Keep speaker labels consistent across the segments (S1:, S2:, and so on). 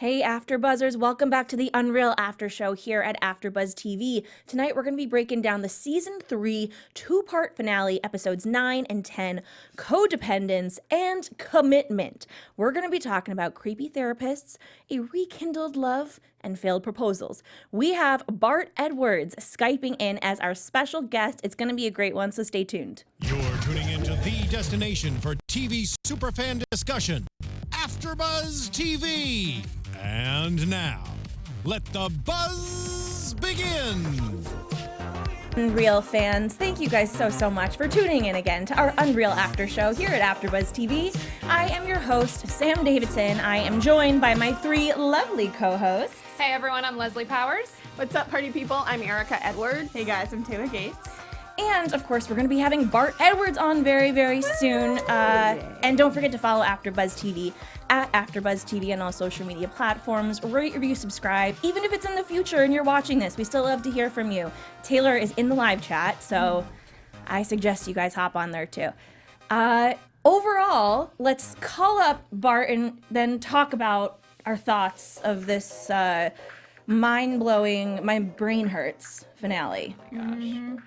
S1: Hey AfterBuzzers, welcome back to the UnReal After Show here at AfterBuzz TV. Tonight we're going to be breaking down the Season 3 two-part finale, episodes 9 and 10, Codependence and Commitment. We're going to be talking about creepy therapists, a rekindled love, and failed proposals. We have Bart Edwards Skyping in as our special guest. It's going to be a great one, so stay tuned.
S2: You're tuning into the destination for TV superfan discussion, AfterBuzz TV. And now, let the buzz begin.
S1: UnReal fans, thank you guys so much for tuning in again to our UnReal After Show here at AfterBuzz TV. I am your host, Sam Davidson. I am joined by my three lovely co-hosts.
S3: Hey everyone, I'm Lesley Powers.
S4: What's up, party people? I'm Erika Edwards. Hey guys, I'm Taylor Gates.
S1: And, of course, we're going to be having Bart Edwards on very soon. And don't forget to follow AfterBuzz TV at AfterBuzz TV on all social media platforms. Rate, review, subscribe. Even if it's in the future and you're watching this, we still love to hear from you. Taylor is in the live chat, so I suggest you guys hop on there, too. Overall, let's call up Bart and then talk about our thoughts of this mind-blowing, my brain hurts finale.
S3: Oh my gosh.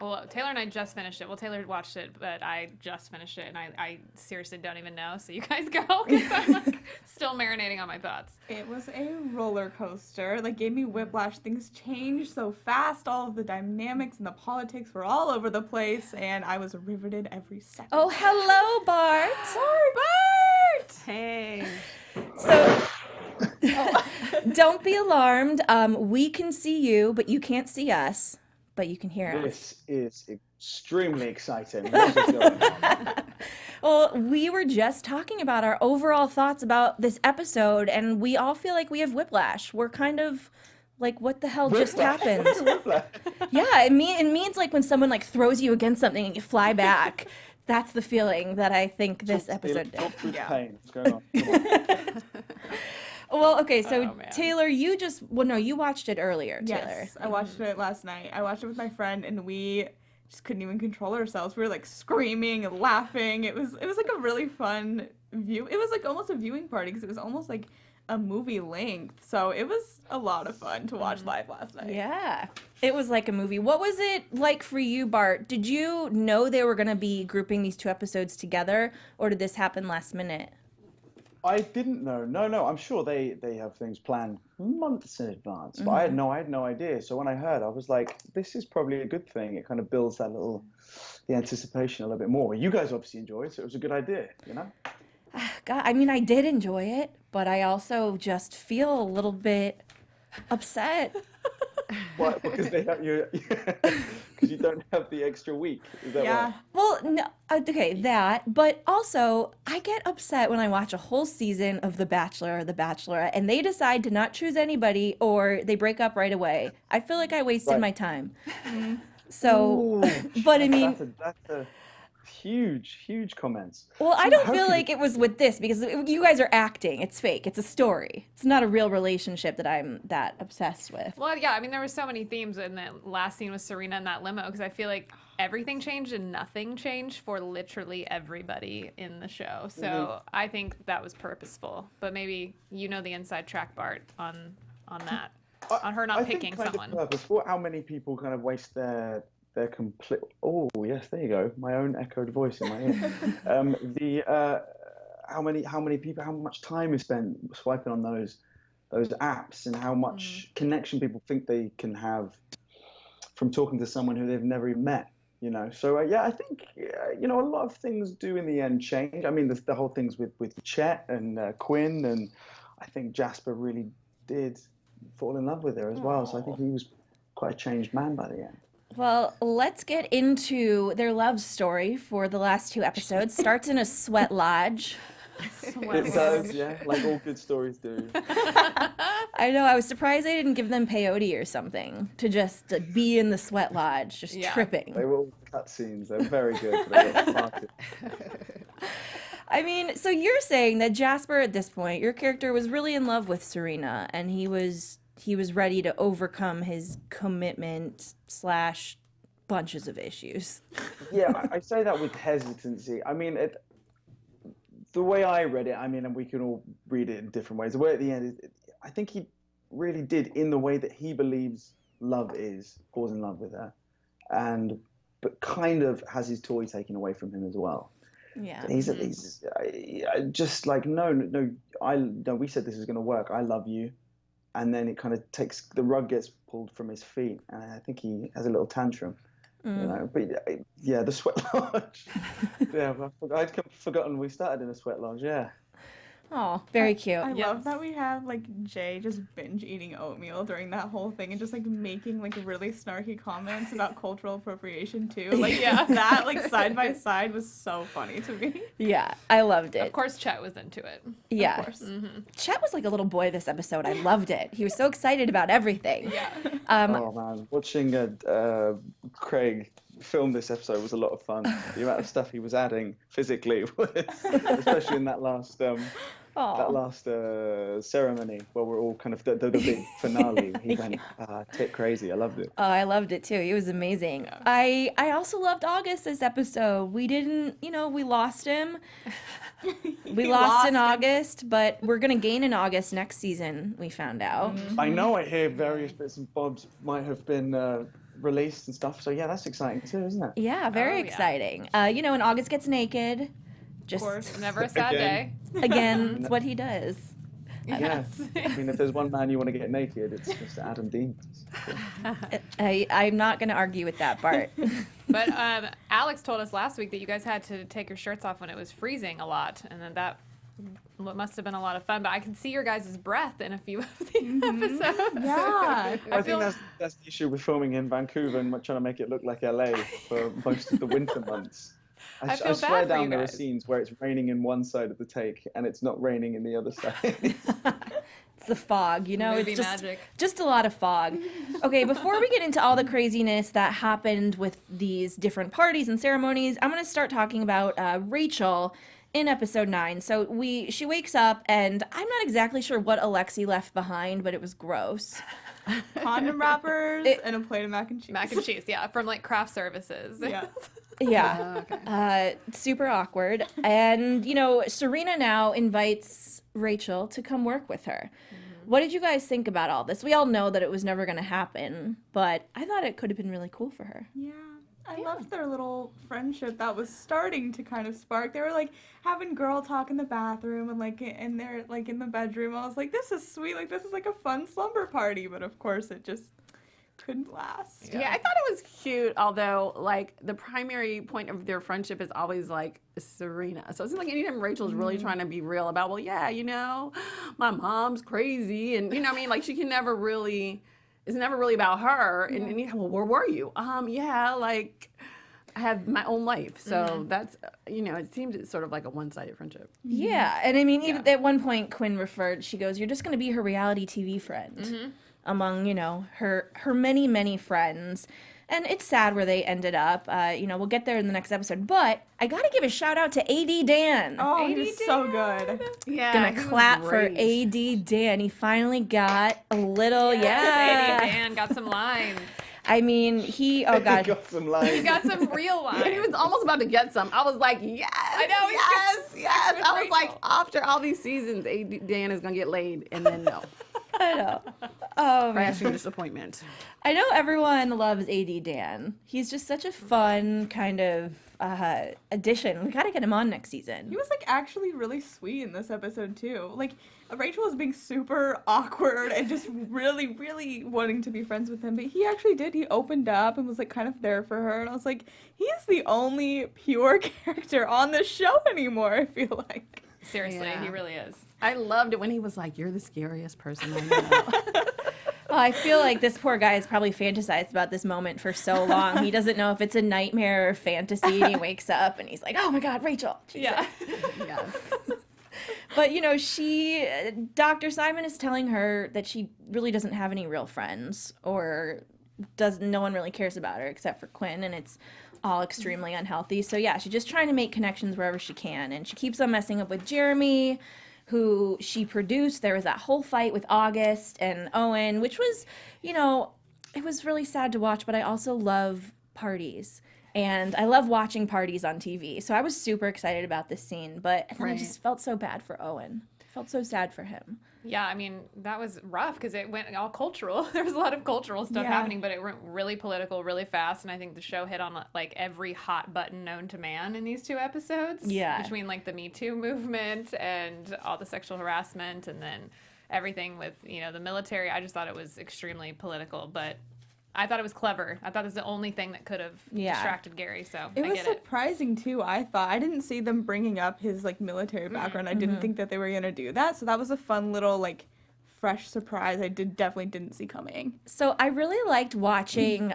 S3: Well, Taylor and I just finished it. Well, Taylor watched it, but I just finished it, and I seriously don't even know. So you guys go, because I'm like still marinating on my thoughts.
S4: It was a roller coaster. Like, gave me whiplash. Things changed so fast. All of the dynamics and the politics were all over the place, and I was riveted every second.
S1: Oh, hello, Bart.
S4: Bart! Hey.
S1: So, don't be alarmed. We can see you, but you can't see us. But you can hear us.
S5: This is extremely exciting. What is going on?
S1: Well, we were just talking about our overall thoughts about this episode, and we all feel like we have whiplash. We're kind of like, what the hell just happened? Yeah, it means like when someone like throws you against something and you fly back. That's the feeling that I think this episode did.
S5: Pain. What's going on? Come on.
S1: Well, okay, so Taylor, you watched it earlier, Taylor.
S4: Yes, I watched it last night. I watched it with my friend, and we just couldn't even control ourselves. We were like screaming and laughing. It was like a really fun view. It was like almost a viewing party because it was almost like a movie length. So it was a lot of fun to watch live last night.
S1: Yeah, it was like a movie. What was it like for you, Bart? Did you know they were going to be grouping these two episodes together, or did this happen last minute?
S5: I didn't know. No. I'm sure they have things planned months in advance, but I had no idea. So when I heard, I was like, this is probably a good thing. It kind of builds the anticipation a little bit more. You guys obviously enjoyed, so it was a good idea, you know?
S1: God, I mean, I did enjoy it, but I also just feel a little bit upset.
S5: What? Because you don't have the extra week. Is that
S4: Yeah.
S1: Well, no, okay, that, but also I get upset when I watch a whole season of The Bachelor or The Bachelorette and they decide to not choose anybody or they break up right away. I feel like I wasted my time. So,
S5: Ooh,
S1: but I mean,
S5: that's a huge comments.
S1: well, I don't feel like it was with this because you guys are acting. It's fake. It's a story. It's not a real relationship that I'm that obsessed with.
S3: Well, yeah, I mean, there were so many themes in the last scene with Serena in that limo because I feel like everything changed and nothing changed for literally everybody in the show. So I think that was purposeful. But maybe you know the inside track, Bart, on that, on her not picking
S5: kind
S3: someone.
S5: Of purposeful. How many people kind of waste their complete. Oh yes, there you go. My own echoed voice in my ear. How many people? How much time is spent swiping on those apps, and how much connection people think they can have from talking to someone who they've never even met. You know. So yeah, I think a lot of things do in the end change. I mean, the whole things with Chet and Quinn, and I think Jasper really did fall in love with her as well. So I think he was quite a changed man by the end.
S1: Well, let's get into their love story for the last two episodes. Starts in a sweat lodge.
S5: It does, yeah, like all good stories do.
S1: I know, I was surprised they didn't give them peyote or something to just be in the sweat lodge, just tripping.
S5: They were all cutscenes. They're very good. But they were
S1: I mean, so you're saying that Jasper at this point, your character was really in love with Serena, and he was ready to overcome his commitment / bunches of issues.
S5: Yeah, I say that with hesitancy. I mean, the way I read it, I mean, and we can all read it in different ways. The way at the end, I think he really did in the way that he believes love is, falls in love with her, but kind of has his toy taken away from him as well.
S1: Yeah.
S5: He's just like, no, we said this is going to work. I love you. And then it kind of the rug gets pulled from his feet. And I think he has a little tantrum, you know, but yeah, the sweat lodge. Yeah, I'd forgotten we started in a sweat lodge. Yeah.
S1: Oh, very cute.
S4: I love that we have like Jay just binge eating oatmeal during that whole thing and just like making like really snarky comments about cultural appropriation too. Like that like side by side was so funny to me.
S1: Yeah, I loved it.
S3: Of course, Chet was into it.
S1: Yeah.
S4: Of course.
S1: Chet was like a little boy this episode. I loved it. He was so excited about everything.
S3: Yeah.
S5: Oh man, watching Craig film this episode was a lot of fun. The amount of stuff he was adding physically, especially in that last ceremony where we're all kind of the big finale. He went tit crazy. I loved it.
S1: Oh, I loved it too. He was amazing. Yeah. I also loved August this episode. We didn't, we lost him. We lost in August, but we're going to gain in August next season, we found out.
S5: I know I hear various bits and bobs might have been released and stuff. So yeah, that's exciting too, isn't it?
S1: Yeah, very exciting. And August gets naked.
S3: Just, of course, never a sad day.
S1: Again, it's what he does.
S5: Yes. I mean, if there's one man you want to get naked, it's Mr. Adam Dean.
S1: I'm not going to argue with that, Bart.
S3: But Alex told us last week that you guys had to take your shirts off when it was freezing a lot, and then that must have been a lot of fun. But I can see your guys' breath in a few of the episodes.
S4: Yeah.
S5: I think that's the issue with filming in Vancouver and trying to make it look like LA for most of the winter months. I swear down there are scenes where it's raining in one side of the take and it's not raining in the other side.
S1: It's the fog,
S3: Movie
S1: it's
S3: magic.
S1: just a lot of fog. Okay, before we get into all the craziness that happened with these different parties and ceremonies, I'm going to start talking about Rachel in episode 9. So she wakes up and I'm not exactly sure what Alexi left behind, but it was gross.
S4: Condom wrappers and a plate of mac and cheese.
S3: Mac and cheese, yeah, from like craft services.
S4: Yeah.
S1: Yeah.
S3: Okay.
S1: Super awkward. And, Serena now invites Rachel to come work with her. What did you guys think about all this? We all know that it was never going to happen, but I thought it could have been really cool for her.
S4: Yeah. I loved their little friendship that was starting to kind of spark. They were like having girl talk in the bathroom and like in their like in the bedroom. I was like, this is sweet. Like this is like a fun slumber party. But of course it just couldn't last.
S6: Yeah, I thought it was cute, although like the primary point of their friendship is always like Serena. So it's like anytime Rachel's really trying to be real about, well, yeah, my mom's crazy, and what I mean, like she can never really. It's never really about her. And well, where were you? Yeah, like I have my own life. So that's, it seems it's sort of like a one-sided friendship.
S1: Yeah. And I mean, even at one point, Quinn she goes, you're just going to be her reality TV friend among, her many, many friends. And it's sad where they ended up. We'll get there in the next episode. But I got to give a shout out to AD Dan.
S4: Oh, he was so good.
S6: Yeah.
S1: Gonna clap for AD Dan. He finally got a little,
S3: Dan got some lines.
S1: I mean,
S5: He
S1: God.
S5: got some lines.
S3: He got some real lines.
S6: And he was almost about to get some. I was like, yes.
S3: I know.
S6: Yes.
S3: With
S6: I was
S3: Rachel.
S6: like, after all these seasons, Dan is going to get laid. And then no.
S1: I know.
S6: Crashing disappointment.
S1: I know everyone loves AD Dan. He's just such a fun kind of addition. We gotta get him on next season.
S4: He was like actually really sweet in this episode too. Like Rachel was being super awkward and just really, really wanting to be friends with him, but he actually did. He opened up and was like kind of there for her, and I was like, he is the only pure character on the show anymore. I feel like.
S3: Seriously,
S6: Yeah.
S3: he really is.
S6: I loved it when he was like, you're the scariest person I know.
S1: Well, I feel like this poor guy has probably fantasized about this moment for so long. He doesn't know if it's a nightmare or fantasy. And he wakes up and he's like, "Oh my God, Rachel!" Jesus.
S3: Yeah.
S6: Yes.
S1: But Dr. Simon is telling her that she really doesn't have any real friends, or no one really cares about her except for Quinn, and it's all extremely unhealthy. So yeah, she's just trying to make connections wherever she can, and she keeps on messing up with Jeremy, who she produced. There was that whole fight with August and Owen, which was, it was really sad to watch, but I also love parties. And I love watching parties on TV. So I was super excited about this scene, but then I just felt so bad for Owen. I felt so sad for him.
S3: Yeah, I mean, that was rough because it went all cultural. There was a lot of cultural stuff happening, but it went really political really fast. And I think the show hit on like every hot button known to man in these 2 episodes.
S1: Yeah.
S3: Between like the Me Too movement and all the sexual harassment and then everything with, you know, the military. I just thought it was extremely political, but I thought it was clever. I thought it was the only thing that could have distracted Gary, so
S4: It
S3: I
S4: was
S3: get it.
S4: surprising too, I thought. I didn't see them bringing up his like military background. I didn't think that they were going to do that. So that was a fun little like fresh surprise I definitely didn't see coming.
S1: So I really liked watching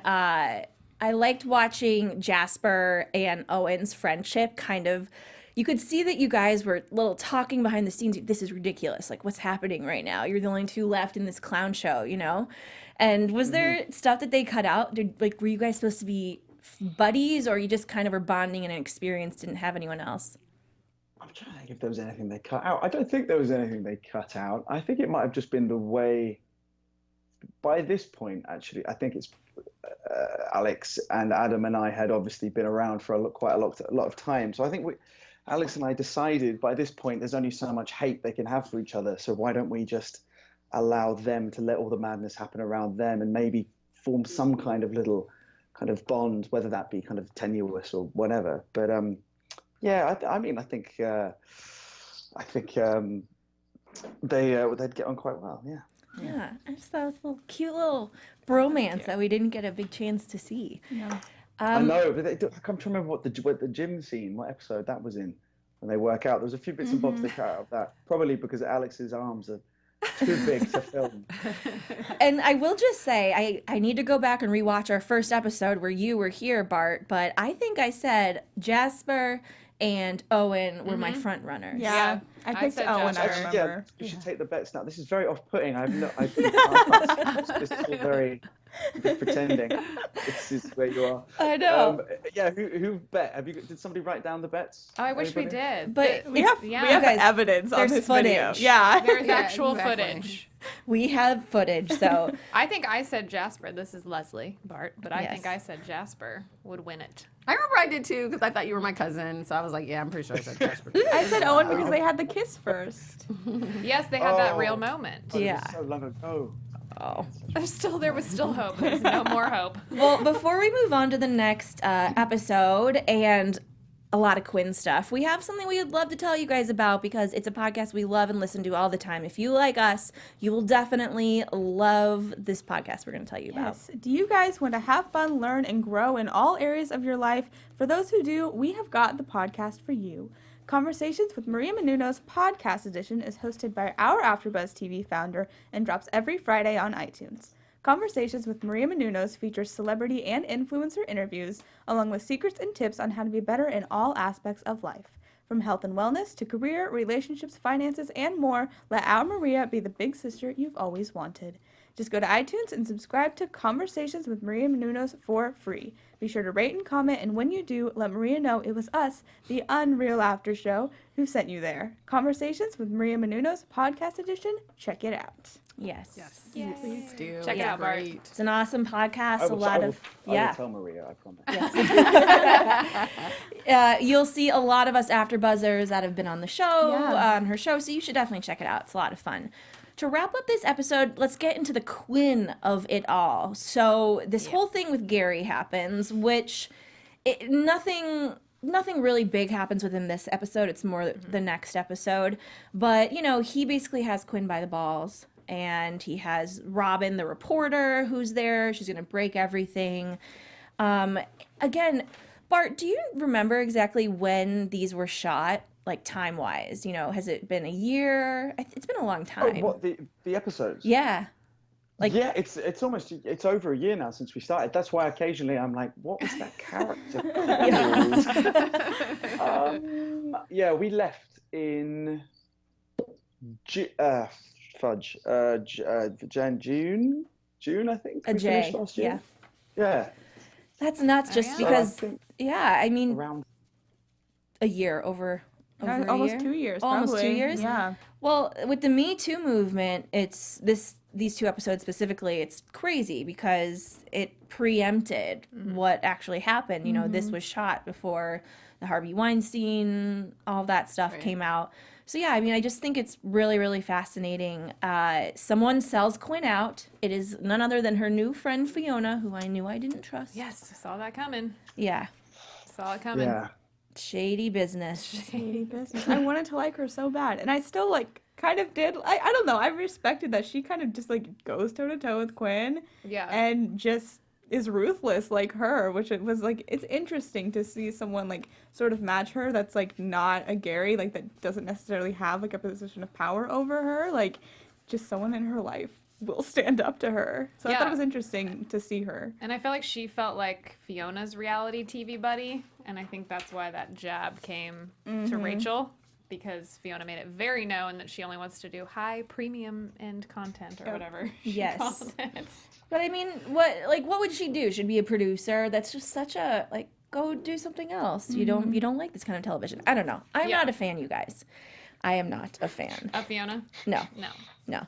S1: Jasper and Owen's friendship kind of. You could see that you guys were little talking behind the scenes. This is ridiculous. Like, what's happening right now? You're the only 2 left in this clown show, you know? And was there stuff that they cut out? Were you guys supposed to be buddies, or you just kind of were bonding in an experience, didn't have anyone else?
S5: I'm trying to think if there was anything they cut out. I don't think there was anything they cut out. I think it might have just been the way, by this point, actually, I think it's Alex and Adam and I had obviously been around for quite a lot of time. So I think Alex and I decided by this point there's only so much hate they can have for each other. So why don't we just allow them to let all the madness happen around them and maybe form some kind of little kind of bond, whether that be kind of tenuous or whatever. But yeah, I mean, I think they'd get on quite well. Yeah.
S1: Yeah, I just thought it was a little cute little bromance that we didn't get a big chance to see.
S4: Yeah.
S5: I know, but I can't remember what the gym scene, what episode that was in, when they work out. There was a few bits and bobs they cut out of that, probably because Alex's arms are too big to film.
S1: And I will just say, I need to go back and rewatch our first episode where you were here, Bart, but I think I said Jasper and Owen were my front runners.
S4: Yeah. I
S3: I
S4: picked
S3: said
S4: Owen, I
S3: Josh.
S4: remember.
S5: Yeah, you should take the bets now. This is very off-putting. This is all very just pretending. This is where you are.
S1: I know.
S5: Yeah, who bet? Did somebody write down the bets?
S3: Oh, I wish we
S5: Anybody?
S3: did.
S1: But
S4: We have
S1: guys,
S4: evidence on
S1: there's
S4: this video.
S1: footage.
S4: Yeah.
S3: There's
S6: Yeah,
S3: actual
S6: exactly.
S3: footage.
S1: we have footage, so
S3: I think I said Jasper. This is Lesley, Bart, but I
S1: Yes.
S3: think I said Jasper would win it.
S6: I remember I did too because I thought you were my cousin, so I was like, yeah, I'm pretty sure I said Jasper.
S4: I said Owen because they had the kiss first.
S3: Yes, they had that
S5: Oh.
S3: real moment.
S5: Oh, it was
S1: Yeah.
S5: so long ago.
S1: oh.
S3: There was still hope. There's no more hope.
S1: Well, before we move on to the next episode and a lot of Quinn stuff, we have something we would love to tell you guys about because it's a podcast we love and listen to all the time. If you like us, you will definitely love this podcast we're going to tell you about.
S4: Yes. Do you guys want to have fun, learn, and grow in all areas of your life? For those who do, we have got the podcast for you. Conversations with Maria Menounos Podcast Edition is hosted by our AfterBuzz TV founder and drops every Friday on iTunes. Conversations with Maria Menounos features celebrity and influencer interviews, along with secrets and tips on how to be better in all aspects of life. From health and wellness to career, relationships, finances, and more, let our Maria be the big sister you've always wanted. Just go to iTunes and subscribe to Conversations with Maria Menounos for free. Be sure to rate and comment, and when you do, let Maria know it was us, the UnReal After Show, who sent you there. Conversations with Maria Menounos Podcast Edition. Check it out.
S1: Yes.
S6: Please do.
S3: Check it out, Bart.
S6: Great.
S1: It's an awesome podcast.
S5: I
S1: a lot of
S5: I will tell Maria, I promise.
S1: You'll see a lot of us AfterBuzzers that have been on the show,
S4: Yeah.
S1: on her show, so you should definitely check it out. It's a lot of fun. To wrap up this episode, let's get into the Quinn of it all. So this whole thing with Gary happens, which nothing really big happens with him this episode. It's more the next episode. But, you know, he basically has Quinn by the balls. And he has Robin, the reporter, who's there. She's going to break everything. Again, Bart, do you remember exactly when these were shot, like time-wise? You know, has it been a year? It's been a long
S5: Oh,
S1: time.
S5: what, the episodes?
S1: Yeah.
S5: Yeah, it's it's over a year now since we started. That's why occasionally I'm like, what was that character called? Yeah, we left in June, I think.
S1: A
S5: we
S1: J,
S5: finished last year. Yeah.
S1: That's nuts just
S3: yeah?
S1: because,
S5: So I think
S1: yeah, I mean,
S5: around.
S1: a year, over a
S4: Almost
S1: year?
S4: 2 years,
S1: Almost
S4: probably.
S1: 2 years?
S4: Yeah.
S1: Well, with the Me Too movement, it's this these 2 episodes specifically, it's crazy because it preempted what actually happened. You know, this was shot before the Harvey Weinstein, all that stuff came out. So yeah, I mean, I just think it's really, really fascinating. Someone sells Quinn out. It is none other than her new friend Fiona, who I knew I didn't trust.
S3: Yes, saw that coming.
S1: Yeah.
S3: Saw it coming.
S5: Yeah.
S1: Shady business.
S4: Shady business. I wanted to like her so bad, and I still like kind of did. I don't know. I respected that she kind of just like goes toe to toe with Quinn.
S3: Yeah.
S4: And just is ruthless like her, which it was like, it's interesting to see someone like sort of match her that's like not a Gary, like that doesn't necessarily have like a position of power over her, like just someone in her life will stand up to her. So I thought
S3: Yeah.
S4: it was interesting to see her.
S3: And I felt like she felt like Fiona's reality TV buddy, and I think that's why that jab came to Rachel, because Fiona made it very known that she only wants to do high premium end content or whatever she
S1: Yes.
S3: called it.
S1: But I mean, what would she do? She'd be a producer. That's just such a, like, go do something else. You don't like this kind of television. I don't know. I'm
S3: Yeah.
S1: not a fan, you guys. I am not a fan.
S3: Fiona?
S1: No,
S3: No.
S1: no.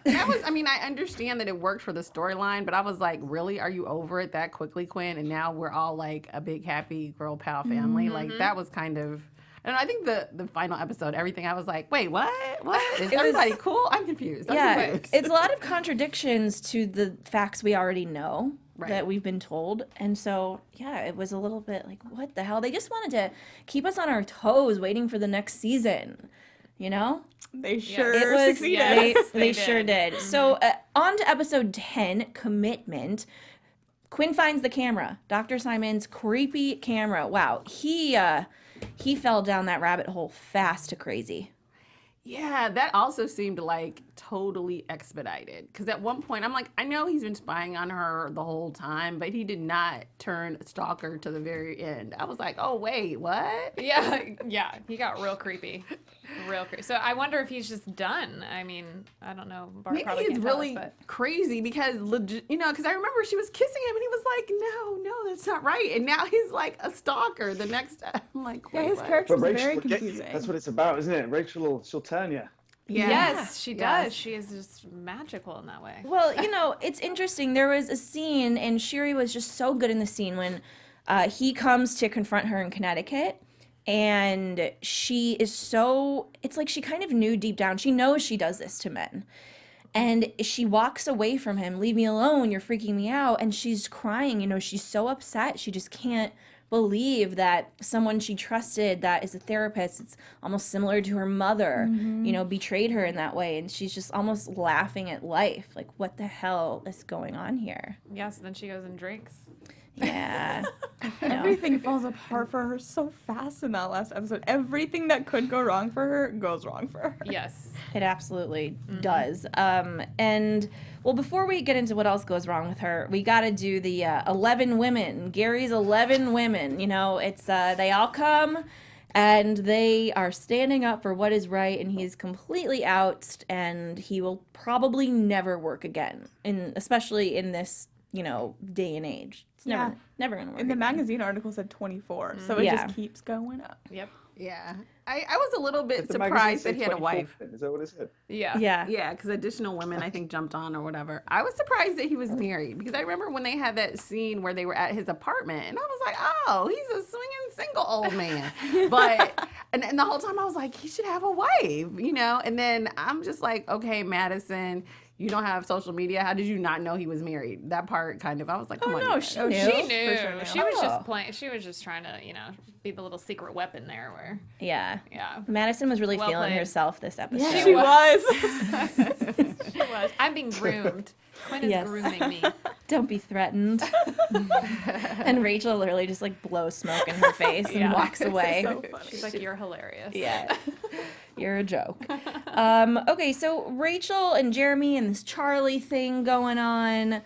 S6: That was, I mean, I understand that it worked for the storyline, but I was like, really? Are you over it that quickly, Quinn? And now we're all like a big, happy girl pal family. Like, that was kind of, and I think the final episode, everything, I was like, wait, what? What? Is everybody cool? I'm confused.
S1: Yeah,
S6: confused.
S1: it's a lot of contradictions to the facts we already know
S6: Right.
S1: that we've been told. And so, yeah, it was a little bit like, what the hell? They just wanted to keep us on our toes waiting for the next season, you know?
S4: They sure
S1: It was,
S4: succeeded.
S3: Yes,
S1: they
S3: they
S1: sure did. So, on to episode 10, Commitment. Quinn finds the camera, Dr. Simon's creepy camera. Wow, he fell down that rabbit hole fast to crazy.
S6: Yeah, that also seemed like totally expedited. Because at one point, I'm like, I know he's been spying on her the whole time, but he did not turn stalker to the very end. I was like, oh, wait, what?
S3: Yeah, he got real creepy. Real creepy. So I wonder if he's just done. I mean, I don't know. Bart
S6: Maybe
S3: probably
S6: he's
S3: can't tell
S6: really
S3: us,
S6: crazy because, you know, because I remember she was kissing him and he was like, no, that's not right. And now he's like a stalker the next time. I'm like,
S4: Yeah,
S6: wait,
S4: his
S6: what?
S4: character
S5: But
S4: was
S5: Rachel
S4: very
S5: will get you.
S4: confusing.
S5: That's what it's about, isn't it? She'll turn you.
S6: Yeah.
S3: Yes, she does.
S6: Yes.
S3: She is just magical in that way.
S1: Well, you know, it's interesting. There was a scene, and Sherry was just so good in the scene when he comes to confront her in Connecticut. And she is so, it's like she kind of knew deep down, she knows she does this to men. And she walks away from him, leave me alone, you're freaking me out. And she's crying, you know, she's so upset. She just can't believe that someone she trusted that is a therapist, it's almost similar to her mother, you know, betrayed her in that way. And she's just almost laughing at life. Like, what the hell is going on here?
S3: Yes, then she goes and drinks.
S1: Yeah.
S4: Everything falls apart for her so fast in that last episode. Everything that could go wrong for her goes wrong for her.
S3: Yes.
S1: It absolutely does. And well, before we get into what else goes wrong with her, we got to do the 11 women. Gary's 11 women. You know, it's they all come and they are standing up for what is right, and he's completely out, and he will probably never work again. Especially in this, you know, day and age. It's never gonna work.
S4: And the
S1: again.
S4: magazine article said 24, so it
S1: Yeah.
S4: just keeps going up.
S3: Yep.
S6: Yeah. I was a little bit
S5: Did the magazine
S6: surprised
S5: say
S6: that he had a
S5: 24?
S6: wife.
S5: Is that what it said?
S3: Yeah.
S1: Yeah.
S6: Yeah, because additional women, I think, jumped on or whatever. I was surprised that he was married because I remember when they had that scene where they were at his apartment, and I was like, oh, he's a swinging single old man. But, and the whole time I was like, he should have a wife, you know? And then I'm just like, okay, Madison, you don't have social media. How did you not know he was married? That part kind of, I was like, come on.
S1: no,
S6: you
S1: she
S6: guys.
S1: knew.
S3: She knew.
S4: sure knew.
S3: She was
S1: Oh.
S3: just playing. She was just trying to, you know, be the little secret weapon there. Where,
S1: Yeah.
S3: yeah,
S1: Madison was really
S3: Well
S1: feeling
S3: played.
S1: herself this episode.
S4: Yeah, she was.
S3: she was. I'm being groomed. Quinn is
S1: Yes.
S3: grooming me.
S1: Don't be threatened. And Rachel literally just like blows smoke in her face and
S3: Yeah.
S1: walks away.
S4: So funny.
S3: She's like, you're hilarious.
S1: Yeah. You're a joke. Okay, so Rachel and Jeremy and this Charlie thing going on.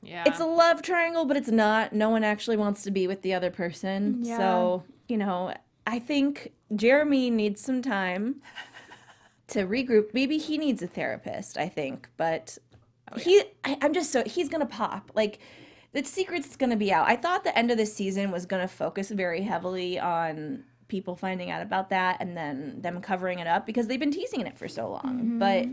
S3: Yeah.
S1: It's a love triangle, but it's not. No one actually wants to be with the other person.
S4: Yeah.
S1: So, you know, I think Jeremy needs some time to regroup. Maybe he needs a therapist, I think. But I'm just so, he's going to pop. Like, the secret's going to be out. I thought the end of the season was going to focus very heavily on people finding out about that and then them covering it up because they've been teasing it for so long. But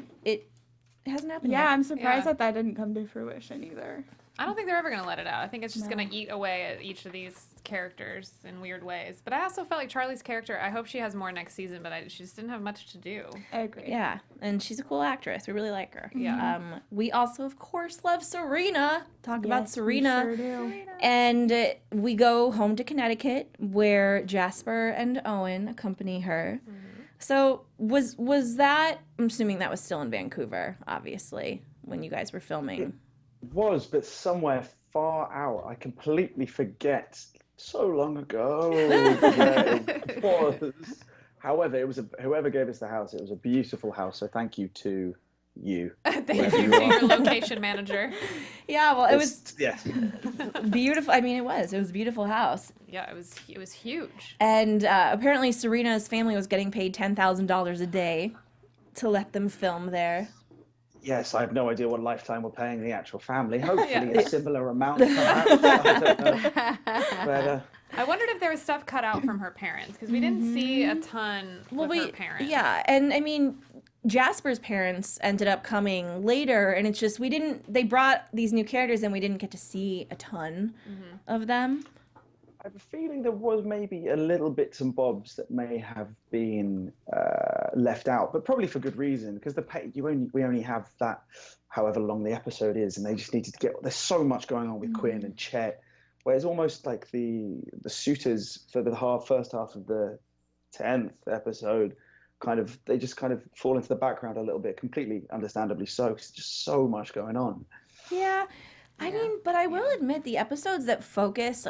S1: It hasn't happened
S4: Yeah,
S1: yet.
S4: I'm surprised
S3: Yeah.
S4: that didn't come to fruition either.
S3: I don't think they're ever gonna let it out. I think it's just gonna eat away at each of these characters in weird ways. But I also felt like Charlie's character. I hope she has more next season, but she just didn't have much to do.
S4: I agree.
S1: Yeah, and she's a cool actress. We really like her.
S3: Yeah.
S1: We also, of course, love Serena. Talk about
S4: Yes, we
S1: Serena.
S4: sure do.
S1: And we go home to Connecticut, where Jasper and Owen accompany her. So was that? I'm assuming that was still in Vancouver, obviously, when you guys were filming.
S5: Was, but somewhere far out. I completely forget so long ago where it was. However, it was whoever gave us the house. It was a beautiful house. So thank you to you.
S3: Thank
S5: wherever
S3: you
S5: you
S3: to
S5: are.
S3: your location manager.
S1: Yeah, well, it was
S5: Yes.
S1: beautiful. I mean, it was a beautiful house.
S3: Yeah, it was huge.
S1: And apparently, Serena's family was getting paid $10,000 a day to let them film there.
S5: Yes, I have no idea what Lifetime were paying the actual family. Hopefully,
S3: Yeah.
S5: a similar amount. Perhaps. I don't know. But,
S3: I wondered if there was stuff cut out from her parents because we didn't see a ton with her parents.
S1: Yeah, and I mean, Jasper's parents ended up coming later, and it's just they brought these new characters, and we didn't get to see a ton of them.
S5: I have a feeling there was maybe a little bits and bobs that may have been left out, but probably for good reason, because we only have that however long the episode is, and they just needed to get. There's so much going on with Quinn and Chet, where it's almost like the suitors for the first half of the 10th episode they just kind of fall into the background a little bit, completely understandably so. 'Cause there's just so much going on.
S1: Yeah. I mean, but I will admit the episodes that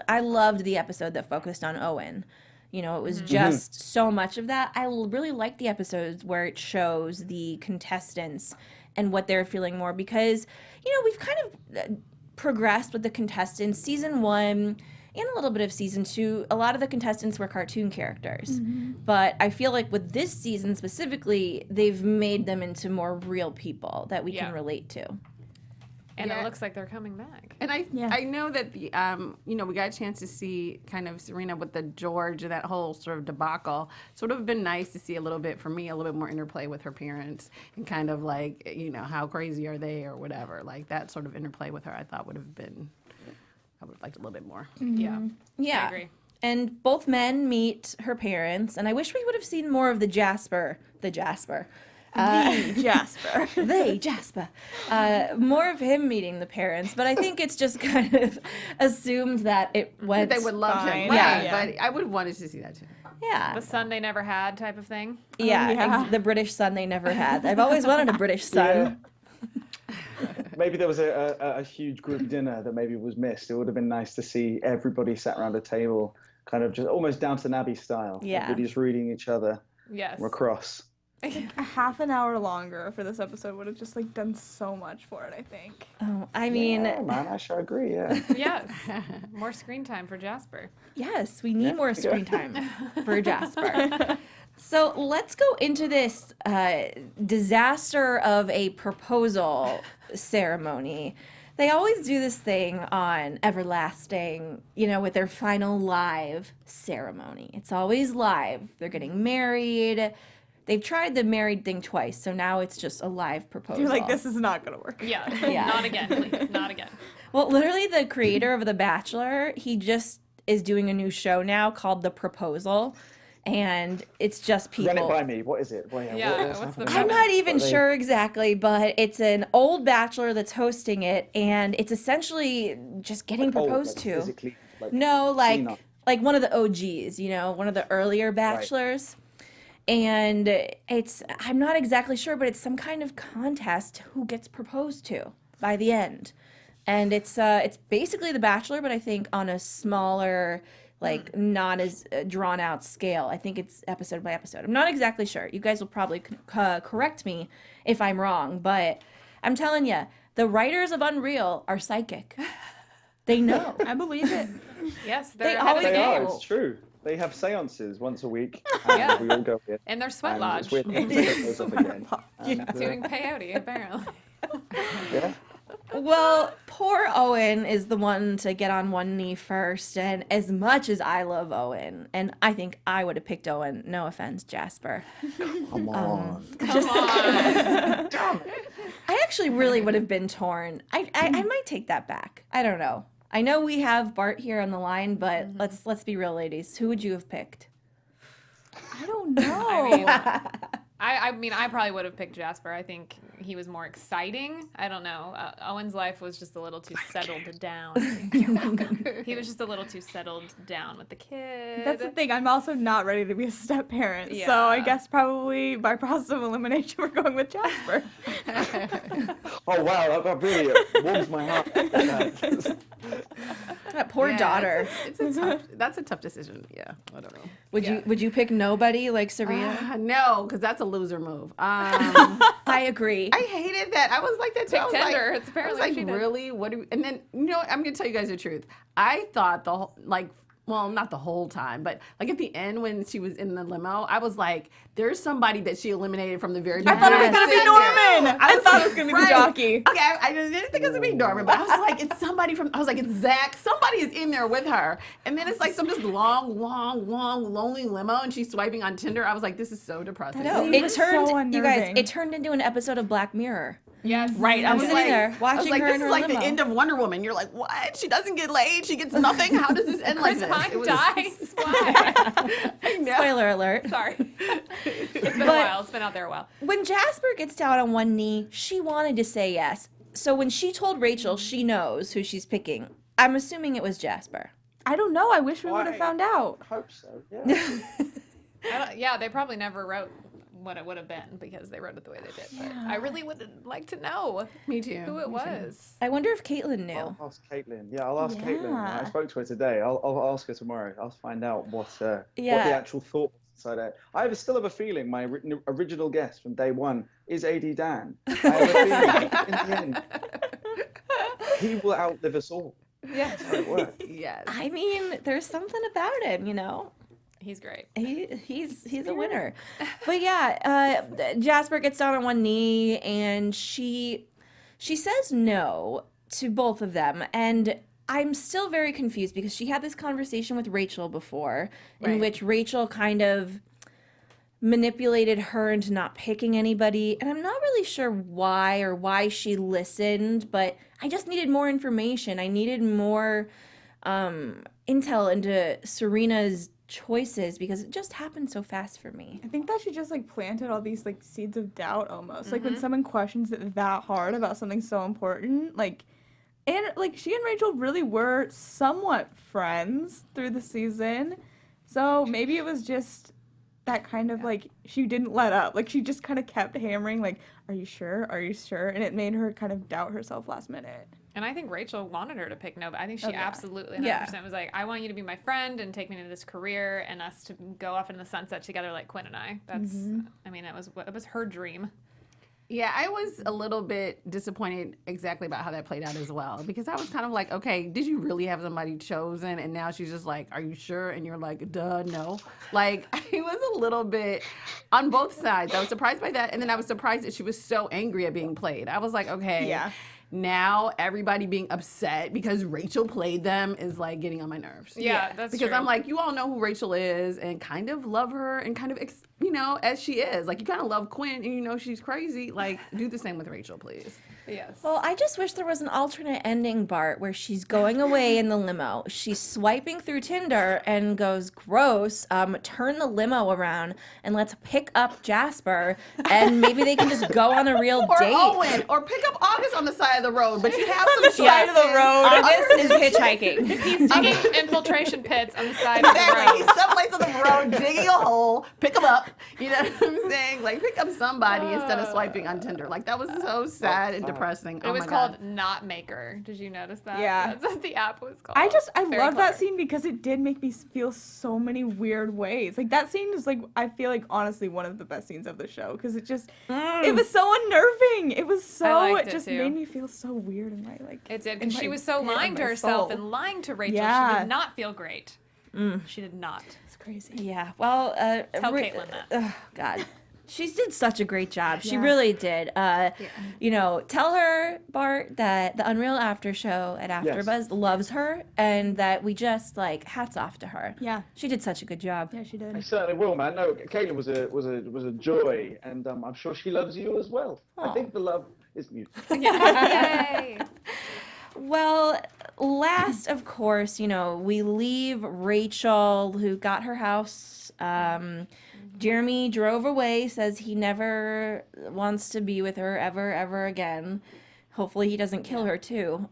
S1: I loved the episode that focused on Owen. You know, it was just so much of that. I really like the episodes where it shows the contestants and what they're feeling more because, you know, we've kind of progressed with the contestants. Season 1 and a little bit of season 2, a lot of the contestants were cartoon characters. But I feel like with this season specifically, they've made them into more real people that we can relate to.
S3: And
S6: Yeah.
S3: it looks like they're coming back.
S6: And I know that the we got a chance to see kind of Serena with the George and that whole sort of debacle. So it would have been nice to see a little bit more interplay with her parents and kind of like, how crazy are they or whatever. Like that sort of interplay with her I thought would have been, I would have liked a little bit more.
S3: Yeah.
S1: Yeah.
S3: I agree.
S1: And both men meet her parents, and I wish we would have seen more of the Jasper.
S4: Jasper.
S1: More of him meeting the parents, but I think it's just kind of assumed that it went.
S6: They would love
S4: fine.
S6: him,
S1: Yeah.
S6: but I would have wanted to see that too.
S1: Yeah.
S3: The son they never had type of thing.
S1: Yeah, the British son they never had. I've always wanted a British son.
S5: Maybe there was a huge group dinner that maybe was missed. It would have been nice to see everybody sat around a table, kind of just almost Downton Abbey style.
S1: Yeah.
S5: Everybody just reading each other
S3: Yes.
S5: across.
S4: A half an hour longer for this episode would have just done so much for it, I think.
S1: Oh, I mean,
S5: Yeah, man, I sure agree. Yeah.
S3: Yes. More screen time for Jasper.
S1: yes, we need more screen time for Jasper. So let's go into this disaster of a proposal ceremony. They always do this thing on Everlasting, with their final live ceremony. It's always live. They're getting married. They've tried the married thing twice, so now it's just a live proposal.
S4: You're like, this is not going to work.
S3: Yeah.
S1: Yeah.
S3: Not again, please. Not again.
S1: Well, literally, the creator of The Bachelor, he just is doing a new show now called The Proposal, and it's just people.
S5: Run it by me. What is it?
S3: Yeah, what's the
S1: I'm not even sure exactly, but it's an old bachelor that's hosting it, and it's essentially just getting proposed to.
S5: Physically,
S1: No,
S5: seen on-
S1: like one of the OGs, one of the earlier bachelors. And I'm not exactly sure, but it's some kind of contest who gets proposed to by the end. And it's basically The Bachelor, but I think on a smaller, not as drawn out scale. I think it's episode by episode. I'm not exactly sure. You guys will probably correct me if I'm wrong, but I'm telling you, the writers of UnReal are psychic. They know.
S4: I believe it.
S3: Yes,
S1: They
S3: they're ahead of
S1: always
S3: the
S5: They
S3: game.
S5: are. It's true. They have seances once a week. And
S3: Yeah.
S5: we all go here.
S3: In their sweat
S5: And
S3: lodge.
S5: it's weird to pick those up again. And,
S3: Doing peyote, apparently.
S5: yeah.
S1: Well, poor Owen is the one to get on one knee first, and as much as I love Owen, and I think I would have picked Owen, no offense, Jasper.
S5: Come on.
S1: Just, I actually really would have been torn. I might take that back. I don't know. I know we have Bart here on the line, but let's be real, ladies. Who would you have picked?
S4: I don't know.
S3: I mean, I probably would have picked Jasper. I think he was more exciting. I don't know. Owen's life was just a little too settled down. He was just a little too settled down with the kid.
S4: That's the thing. I'm also not ready to be a step parent.
S3: Yeah.
S4: So I guess probably by process of elimination, we're going with Jasper.
S5: Oh wow, that really warms my heart.
S1: That poor daughter.
S6: That's a tough decision. Yeah, I don't know.
S1: Would you pick nobody like Serena?
S6: No, because that's a loser move.
S1: I agree.
S6: I hated that. I was like that too.
S3: Pick
S6: I was
S3: Tinder.
S6: Like,
S3: It's apparently
S6: I was
S3: she
S6: like,
S3: did.
S6: really? What do? And then I'm gonna tell you guys the truth. I thought well, not the whole time, but like at the end when she was in the limo, I was like, there's somebody that she eliminated from the very
S4: I
S6: beginning.
S4: thought it was going to be Norman. I thought it was going to be the jockey.
S6: Okay, I didn't think it was going to be Norman, but I was like, it's somebody from, I was like, it's Zach. Somebody is in there with her. And then it's like some just long, lonely limo and she's swiping on Tinder. I was like, this is so depressing.
S1: No,
S4: It was so
S1: you guys,
S4: unnerving.
S1: it turned into an episode of Black Mirror.
S3: Yes.
S6: Right,
S1: I was sitting there
S6: I was
S1: watching
S6: like,
S1: her
S6: this
S1: in
S6: is
S1: her
S6: like
S1: limo.
S6: the end of Wonder Woman. You're like, what? She doesn't get laid. She gets nothing. How does this end like
S3: Chris
S6: this?
S3: Pine
S6: It was-
S3: dies. Why?
S6: I know.
S1: Spoiler alert.
S3: Sorry. It's been a while. It's been out there a while.
S1: When Jasper gets down on one knee, she wanted to say yes. So when she told Rachel she knows who she's picking, I'm assuming it was Jasper.
S4: I don't know. I wish we would have found out.
S5: I hope so. Yeah.
S3: Yeah, they probably never wrote what it would have been because they wrote it the way they did. But I really would like to know
S6: Me too.
S3: who it was.
S1: I wonder if Caitlin knew.
S5: I'll ask Caitlin. Yeah, I'll ask Caitlin.
S4: Yeah.
S5: I spoke to her today. I'll ask her tomorrow. I'll find out what the
S1: Yeah.
S5: actual thought was inside it. Still have a feeling my original guess from day one is AD Dan. I have a feeling in the end he will outlive us all.
S3: Yeah.
S5: That's how it works.
S6: Yes.
S1: I mean, there's something about him, you know.
S3: He's great.
S1: He's a winner. But yeah, Jasper gets down on one knee and she says no to both of them, and I'm still very confused because she had this conversation with Rachel before in
S6: Right.
S1: which Rachel kind of manipulated her into not picking anybody, and I'm not really sure why she listened, but I just needed more information. I needed more intel into Serena's choices because it just happened so fast for me.
S4: I think that she just like planted all these like seeds of doubt almost. Like when someone questions it that hard about something so important, and she and Rachel really were somewhat friends through the season. So maybe it was just that kind of like she didn't let up. Like she just kind of kept hammering like, are you sure? Are you sure? And it made her kind of doubt herself last minute.
S3: And I think Rachel wanted her to pick no, but I think she absolutely 100%
S1: Yeah.
S3: was like, I want you to be my friend and take me into this career and us to go off into the sunset together like Quinn and I. That's, I mean, it was her dream.
S6: Yeah, I was a little bit disappointed exactly about how that played out as well, because I was kind of like, okay, did you really have somebody chosen? And now she's just like, are you sure? And you're like, duh, no. Like, I was a little bit on both sides. I was surprised by that. And then I was surprised that she was so angry at being played. I was like, okay.
S4: Yeah.
S6: Now everybody being upset because Rachel played them is like getting on my nerves.
S3: Yeah, that's
S6: because
S3: true.
S6: I'm like, you all know who Rachel is and kind of love her and kind of, as she is. Like, you kind of love Quinn and you know she's crazy. Like, do the same with Rachel, please.
S3: Yes.
S1: Well, I just wish there was an alternate ending, Bart, where she's going away in the limo. She's swiping through Tinder and goes, gross, turn the limo around and let's pick up Jasper and maybe they can just go on a real
S6: Or
S1: date.
S6: Owen, or pick up August on the side of the road, but you have some
S1: Side of the road.
S6: August
S1: August is hitchhiking.
S3: He's digging infiltration pits on the side of the
S6: Exactly.
S3: road.
S6: He's someplace on the road digging a hole. Pick him up. You know what I'm saying? Like, pick up somebody instead of swiping on Tinder. Like, that was so sad and depressing.
S3: It was called Not Maker. Did you notice that?
S4: Yeah.
S3: That's what the app was called.
S4: I
S3: Very
S4: love that
S3: clever.
S4: scene because it did make me feel so many weird ways. Like that scene is like, I feel like honestly one of the best scenes of the show because it just, it was so unnerving. It was so,
S3: liked
S4: it
S3: it
S4: just
S3: too.
S4: made me feel so weird in my like.
S3: It did,
S4: in
S3: because she
S4: my
S3: was so
S4: pit of
S3: lying to
S4: my
S3: herself
S4: soul.
S3: and lying to Rachel. She
S4: Yeah.
S3: did not feel great. She did not.
S4: It's crazy.
S1: Yeah, well,
S3: Tell Caitlin that.
S1: Oh, God. She did such a great job. She
S4: Yeah.
S1: really did. You know, tell her, Bart, that the Unreal After Show at AfterBuzz loves her, and that we just hats off to her.
S4: Yeah.
S1: She did such a good job.
S4: Yeah, she
S5: I
S4: did.
S5: certainly will, man. No, Kayla was a joy, and I'm sure she loves you as well. I think the love is mutual.
S3: Yay!
S1: Well, last, of course, you know, we leave Rachel, who got her house. Jeremy drove away, says he never wants to be with her ever again. Hopefully he doesn't kill her too.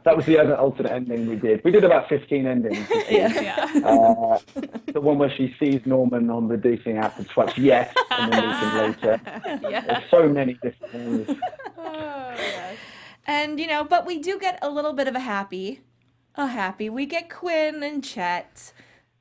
S5: That was the other alternate ending we did. We did about 15 endings.
S3: Yeah.
S5: The one where she sees Norman on the dating app and swipes yes, and then meets him later. There's so many different ones.
S1: And, you know, but we do get a little bit of a happy. We get Quinn and Chet.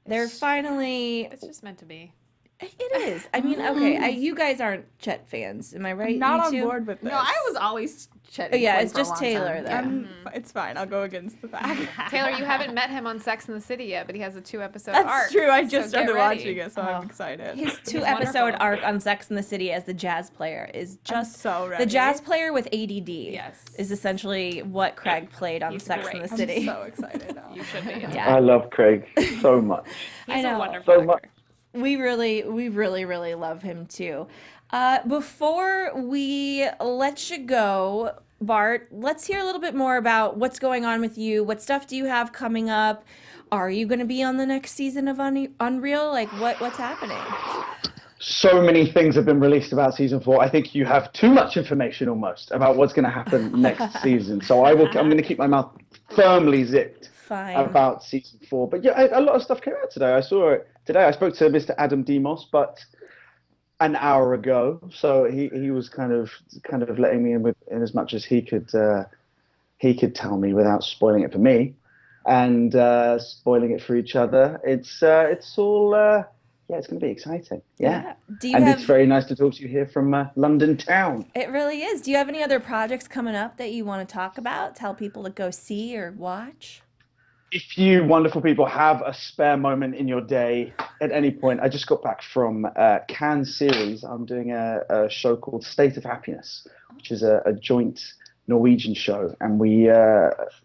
S1: They're finally...
S3: It's just meant to be.
S1: It is. I mean, okay, you guys aren't Chet fans, am I right?
S4: Not
S1: You
S4: on
S1: two?
S4: board with this.
S6: No, I was always Chet.
S1: Oh, yeah,
S6: Quinn
S1: it's
S6: for a
S1: just
S6: long
S1: Taylor,
S6: time.
S1: though.
S4: It's fine. I'll go against the fact.
S3: Taylor, you haven't met him on Sex in the City yet, but he has a 2-episode
S4: That's
S3: arc.
S4: true. I
S3: so
S4: just started
S3: get ready.
S4: watching it, so I'm excited.
S1: His
S3: He's
S1: 2-episode
S3: wonderful.
S1: arc on Sex in the City as the jazz player is just
S4: so ready.
S1: the jazz player with ADD.
S3: Yes.
S1: Is essentially what Craig played on
S3: He's
S1: Sex in
S3: great.
S1: the City.
S4: I'm so excited.
S3: You should be.
S1: Yeah.
S5: I love Craig so much.
S3: He's
S1: I know.
S3: a wonderful
S5: So
S3: actor.
S5: much.
S1: We really love him too. Before we let you go, Bart, let's hear a little bit more about what's going on with you. What stuff do you have coming up? Are you going to be on the next season of Unreal? Like, what's happening?
S5: So many things have been released about season 4. I think you have too much information almost about what's going to happen next season. So I'm going to keep my mouth firmly zipped
S1: Fine.
S5: about season 4. But yeah, a lot of stuff came out today. I saw it today. I spoke to Mr. Adam Demos, but an hour ago. So he was kind of letting me in as much as he could tell me without spoiling it for me and spoiling it for each other. It's all it's going to be exciting. Yeah.
S1: Do you
S5: And
S1: have?
S5: it's very nice to talk to you here from London town.
S1: It really is. Do you have any other projects coming up that you want to talk about? Tell people to go see or watch?
S5: If you wonderful people have a spare moment in your day at any point, I just got back from Cannes series. I'm doing a show called State of Happiness, which is a joint Norwegian show. And we,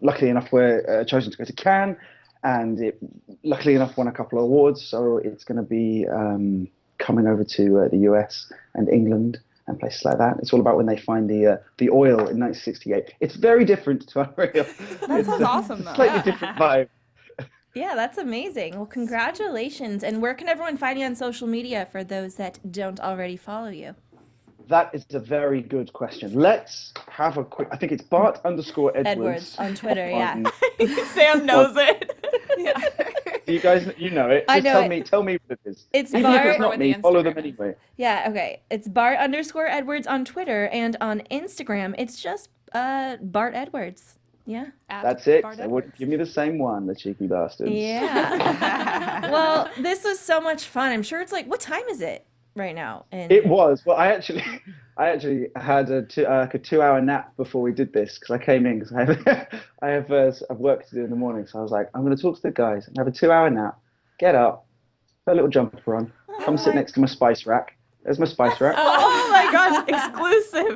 S5: luckily enough, were chosen to go to Cannes. And it, luckily enough, won a couple of awards. So it's going to be coming over to the US and England and places like that. It's all about when they find the oil in 1968. It's very different to Unreal.
S4: That sounds awesome, though.
S5: Slightly different vibe.
S1: Yeah, that's amazing. Well, congratulations. And where can everyone find you on social media for those that don't already follow you?
S5: That is a very good question. Let's have a quick. I think it's Bart_Edwards.
S1: Edwards on Twitter, yeah.
S4: Sam knows it.
S5: You guys, you know it.
S1: I
S5: Just
S1: know
S5: tell me what it is.
S1: It's
S5: Even if
S1: Bart-
S5: it's not
S3: With
S5: me,
S3: the
S5: follow them
S3: Instagram.
S5: anyway.
S1: Yeah, okay. It's Bart_Edwards on Twitter, and on Instagram, it's just Bart Edwards. Yeah.
S3: At
S5: That's it.
S3: Bart
S5: They wouldn't
S3: Edwards.
S5: give me the same one, the cheeky bastards.
S1: Yeah. Well, this was so much fun. I'm sure it's like, what time is it right now? And
S5: It was. Well, I actually had a 2-hour nap before we did this because I came in because I have work to do in the morning. So I was like, I'm going to talk to the guys and have a 2-hour nap. Get up, put a little jumper on, come sit next to my spice rack. There's my spice rack.
S4: Oh my gosh, exclusive.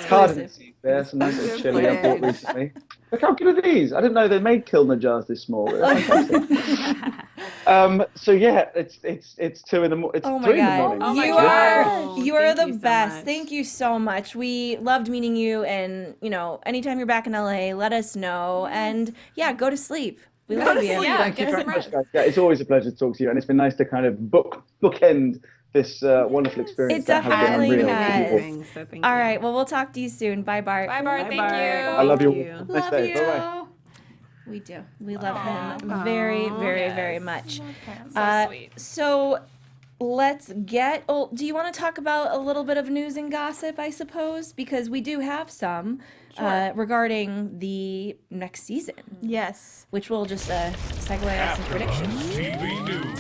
S5: Cardinals. There's some nice little chili I bought recently. Look how good are these? I didn't know they made Kilner jars this small. They're fantastic. So yeah, it's 2 in the morning. It's
S1: Oh my
S5: 3 in the
S1: God.
S5: morning.
S3: Oh my
S1: you
S3: God.
S1: are
S6: Thank
S1: the
S6: you so
S1: best.
S6: much.
S1: Thank you so much. We loved meeting you, and anytime you're back in LA, let us know. And yeah, go to sleep. We love you.
S3: Yeah,
S5: Thank you
S3: get
S5: very
S3: some
S5: much,
S3: rest.
S5: guys. Yeah, it's always a pleasure to talk to you, and it's been nice to kind of bookend this wonderful experience
S1: It
S5: that has been
S1: definitely
S5: Unreal.
S1: has.
S6: Amazing, so thank
S1: All
S6: you.
S1: right. Well, we'll talk to you soon. Bye, Bart.
S3: Bye, Bart.
S6: Bye,
S3: Thank
S6: Bart.
S3: you.
S5: I love you.
S6: Thank you.
S5: Nice
S1: Love
S5: day.
S1: you.
S5: Bye-bye.
S1: We do. We love him very, very, very much.
S3: So sweet.
S1: So let's get. Oh, do you want to talk about a little bit of news and gossip? I suppose because we do have some regarding the next season,
S4: Yes.
S1: which we'll just segue out some predictions.
S2: TV News.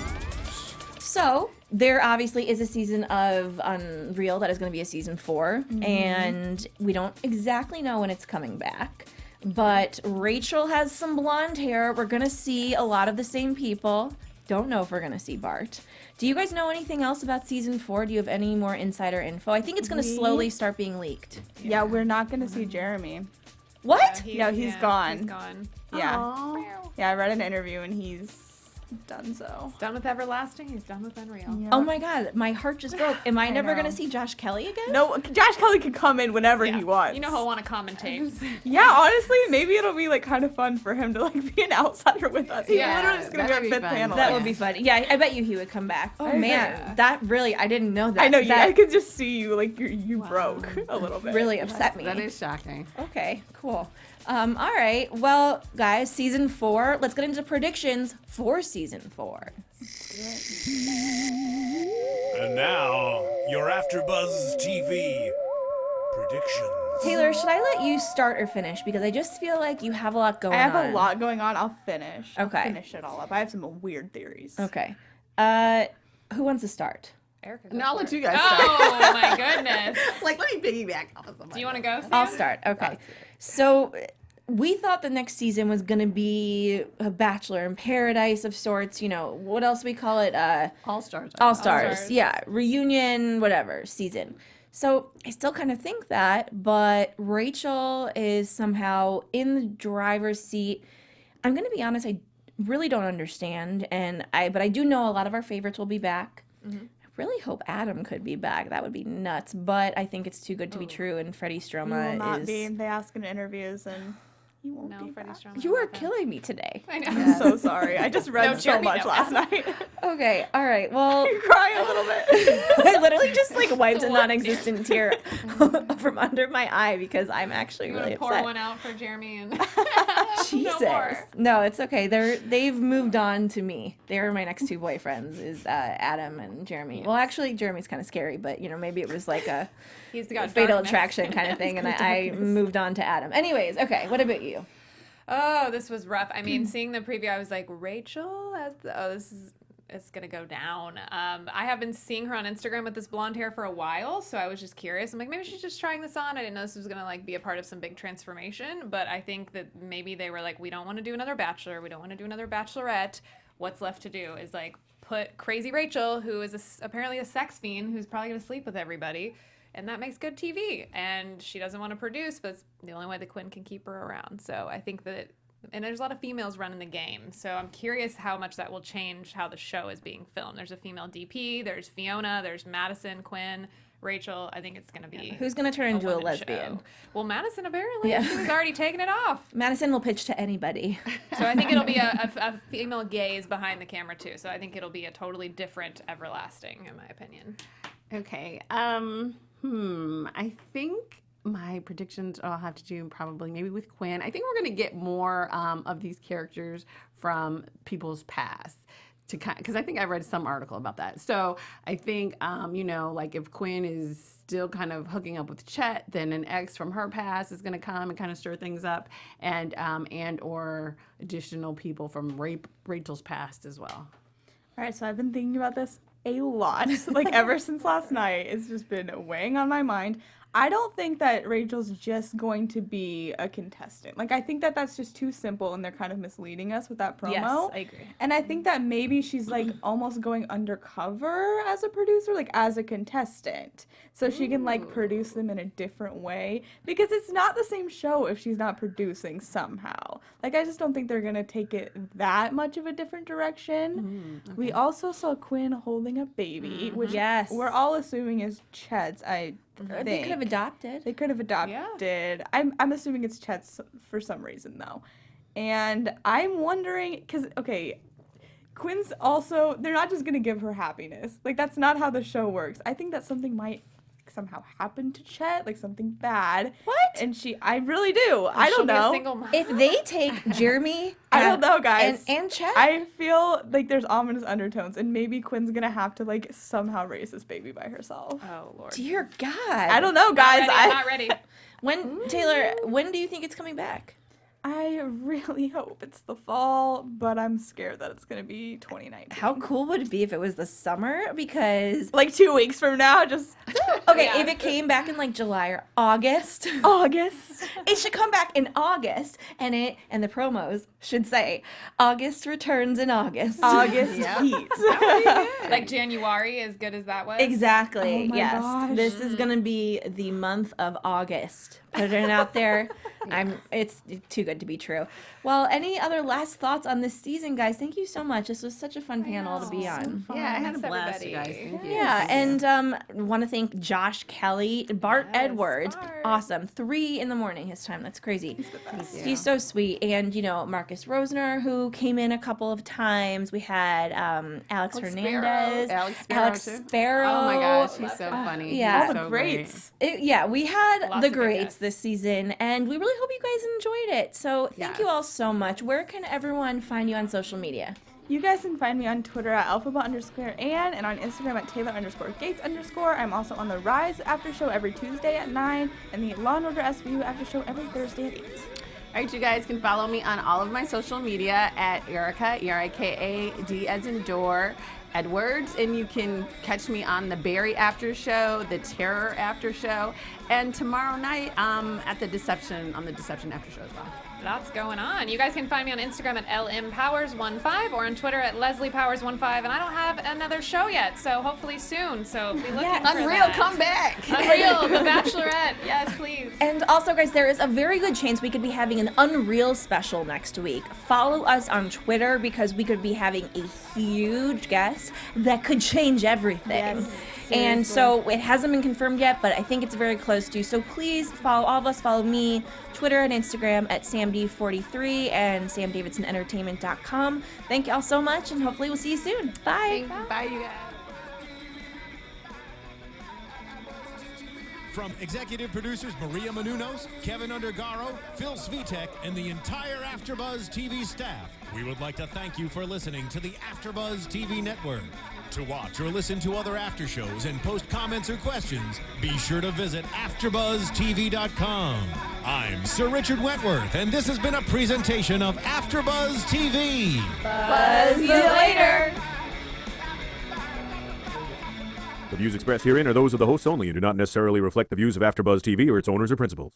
S1: So there obviously is a season of Unreal that is going to be a season 4, and we don't exactly know when it's coming back. But Rachel has some blonde hair. We're going to see a lot of the same people don't know if we're going to see Bart. Do you guys know anything else about season 4? Do you have any more insider info? I think it's going to slowly start being leaked.
S4: Yeah, we're not gonna see Jeremy.
S1: What?
S4: No, he's gone.
S3: He's gone.
S4: Yeah.
S6: Aw.
S4: Yeah, I read an interview and he's done so.
S3: He's done with Everlasting. He's done with UnReal.
S4: Yeah.
S1: Oh my god, my heart just broke. Am I never
S4: know.
S1: going to see Josh Kelly again?
S4: No, Josh Kelly can come in whenever
S3: Yeah.
S4: he wants.
S3: You know he'll want to commentate.
S4: Yeah, honestly, maybe it'll be like kind of fun for him to like be an outsider with us. He's
S3: Yeah,
S4: literally just gonna be
S6: that
S4: our
S6: would be
S4: fifth
S6: fun.
S4: panelist.
S1: That would be funny. Yeah, I bet you he would come back. Oh
S4: I
S1: man,
S3: agree.
S1: that really, I didn't know that.
S4: I know,
S1: that
S4: I could just see you like you broke a little bit.
S1: really upset me.
S6: That is shocking.
S1: Okay, cool. All right. Well, guys, season 4. Let's get into predictions for season 4.
S2: And now, your AfterBuzz TV predictions.
S1: Taylor, should I let you start or finish? Because I just feel like you have a lot going
S4: I
S1: on.
S4: have a lot going on. I'll finish.
S1: Okay.
S4: I'll finish it all up. I have some weird theories.
S1: Okay. Who wants to start?
S3: Erika, go
S6: No, I'll
S3: for
S6: let
S3: it.
S6: you guys start.
S3: Oh my goodness.
S6: Like, let me piggyback off of somebody.
S3: Do you want to go?
S1: I'll
S3: Sam?
S1: start. Okay. So we thought the next season was going to be a Bachelor in Paradise of sorts. You know, what else we call it?
S6: All stars.
S1: All Stars.
S3: Stars.
S1: Yeah. Reunion, whatever, season. So I still kind of think that, but Rachel is somehow in the driver's seat. I'm going to be honest, I really don't understand. But I do know a lot of our favorites will be back.
S3: Mm-hmm.
S1: I really hope Adam could be back. That would be nuts. But I think it's too good to be true. And Freddie
S4: He will
S1: Stroma
S4: not
S1: is.
S4: be. They ask in interviews and he won't
S3: No,
S4: be
S3: Freddie
S4: back.
S3: Stroma.
S1: You are killing me today.
S3: I know.
S4: I'm so sorry. I just read
S3: No,
S4: so
S3: Jeremy,
S4: much
S3: no.
S4: last night.
S1: Okay. All right. Well,
S4: You're crying a little bit.
S1: I literally just like wiped a
S3: One tear.
S1: non-existent tear from under my eye because I'm actually
S3: You
S1: really
S3: want to pour
S1: upset.
S3: one out for Jeremy and
S1: Jesus.
S3: No more.
S1: No, it's okay. They've moved on to me. They're my next two boyfriends is Adam and Jeremy. Well, actually, Jeremy's kind of scary, but you know, maybe it was like a
S3: He's got
S1: fatal
S3: darkness.
S1: attraction kind of thing, and I moved on to Adam. Anyways, okay. What about you?
S3: Oh, this was rough. I mean, seeing the preview, I was like, Rachel it's gonna go down. I have been seeing her on Instagram with this blonde hair for a while, so I was just curious. I'm like, maybe she's just trying this on. I didn't know this was gonna like be a part of some big transformation, but I think that maybe they were like, we don't want to do another Bachelor, we don't want to do another Bachelorette. What's left to do is like put crazy Rachel, who is apparently a sex fiend, who's probably gonna sleep with everybody. And that makes good TV. And she doesn't want to produce, but it's the only way that Quinn can keep her around. So I think that, and there's a lot of females running the game. So I'm curious how much that will change how the show is being filmed. There's a female DP, there's Fiona, there's Madison, Quinn, Rachel. I think it's going to be
S1: Who's gonna turn into a
S3: one-man
S1: lesbian?
S3: show. Well, Madison apparently,
S1: Yeah.
S3: she was already taking it off.
S1: Madison will pitch to anybody.
S3: So I think it'll be a female gaze behind the camera too. So I think it'll be a totally different Everlasting, in my opinion.
S6: Okay. I think my predictions I'll have to do probably maybe with Quinn. I think we're going to get more of these characters from people's past. Because I think I read some article about that. So I think, like if Quinn is still kind of hooking up with Chet, then an ex from her past is going to come and kind of stir things up, and or additional people from Rachel's past as well.
S4: All right, so I've been thinking about this a lot. Like ever since last night, it's just been weighing on my mind. I don't think that Rachel's just going to be a contestant. Like I think that that's just too simple and they're kind of misleading us with that promo.
S1: Yes, I agree.
S4: And I think that maybe she's like almost going undercover as a producer, like as a contestant. So she can like produce them in a different way because it's not the same show if she's not producing somehow. Like I just don't think they're going to take it that much of a different direction. We also saw Quinn holding a baby, which
S1: Yes.
S4: we're all assuming is Chet's.
S1: They could have adopted.
S4: They could have adopted. I'm assuming it's Chet's for some reason though. And I'm wondering cuz okay, Quinn's also they're not just going to give her happiness. Like that's not how the show works. I think that something might somehow happen to Chet, like something bad.
S1: What?
S4: And I really do. I
S3: She'll
S4: don't
S3: be a
S4: know.
S3: single mom.
S1: If they take Jeremy,
S4: I don't know, guys.
S1: and Chet,
S4: I feel like there's ominous undertones, and maybe Quinn's gonna have to like somehow raise this baby by herself.
S3: Oh Lord.
S1: dear God,
S4: I don't know, guys.
S3: I'm not ready.
S1: Taylor, when do you think it's coming back?
S4: I really hope it's the fall, but I'm scared that it's gonna be 2019.
S1: How cool would it be if it was the summer? Because
S4: Like 2 weeks from now, just
S1: Okay,
S3: Yeah.
S1: if it came back in like July or August,
S4: August.
S1: it should come back in August, and the promos should say August returns in August.
S4: August
S6: Yeah.
S4: heat.
S3: Like January, as good as that was.
S1: Exactly.
S4: Oh my
S1: yes.
S4: gosh.
S1: This is gonna be the month of August. Put it out there. It's too good to be true. Well, any other last thoughts on this season, guys? Thank you so much. This was such a fun panel to be on.
S6: Yeah, I had a
S3: Thanks,
S6: blast, you guys.
S3: everybody.
S6: Thank you.
S1: Yeah, and want to thank Josh Kelly, Bart
S3: Yes,
S1: Edwards.
S3: Bart.
S1: Awesome. 3 a.m. his time. That's crazy.
S6: Thank you.
S1: He's so sweet. And, Marcus Rosner, who came in a couple of times. We had Alex Hernandez.
S6: Alex Sparrow, too.
S1: Sparrow.
S6: Oh my gosh, he's so funny.
S1: Yeah.
S6: He's
S4: All the
S6: so
S4: greats.
S1: We had
S3: Lots
S1: the
S3: of good
S1: greats
S3: guests.
S1: this season, and we really hope you guys enjoyed it. So thank you
S6: Yes.
S1: all so much. Where can everyone find you on social media?
S4: You guys can find me on Twitter at alphabet_Ann and on Instagram at Taylor_Gates_. I'm also on the Rise After Show every Tuesday at 9 and the Law & Order SVU After Show every Thursday at 8.
S6: All right, you guys can follow me on all of my social media at Erika, ERIKAD as in door, Edwards, and you can catch me on the Barry After Show, the Terror After Show, and tomorrow night at the Deception After Show as well.
S3: Lots going on. You guys can find me on Instagram at lmpowers15 or on Twitter at Lesley Powers15. And I don't have another show yet, so hopefully soon. So be looking for
S6: UnReal,
S3: that.
S6: come back.
S3: UnReal, The Bachelorette. Yes, please.
S1: And also, guys, there is a very good chance we could be having an UnReal special next week. Follow us on Twitter because we could be having a huge guest that could change everything.
S4: Yes,
S1: and so it hasn't been confirmed yet, but I think it's very close to. So please follow all of us. Follow me, Twitter and Instagram at SamD43 and SamDavidsonEntertainment.com. Thank you all so much, and hopefully we'll see you soon. Bye.
S6: Bye, you guys.
S2: From executive producers Maria Menounos, Kevin Undergaro, Phil Svitek, and the entire AfterBuzz TV staff, we would like to thank you for listening to the AfterBuzz TV network. To watch or listen to other after shows and post comments or questions, be sure to visit AfterBuzzTV.com. I'm Sir Richard Wentworth, and this has been a presentation of AfterBuzz TV.
S1: Buzz you later.
S7: The views expressed herein are those of the hosts only and do not necessarily reflect the views of AfterBuzz TV or its owners or principals.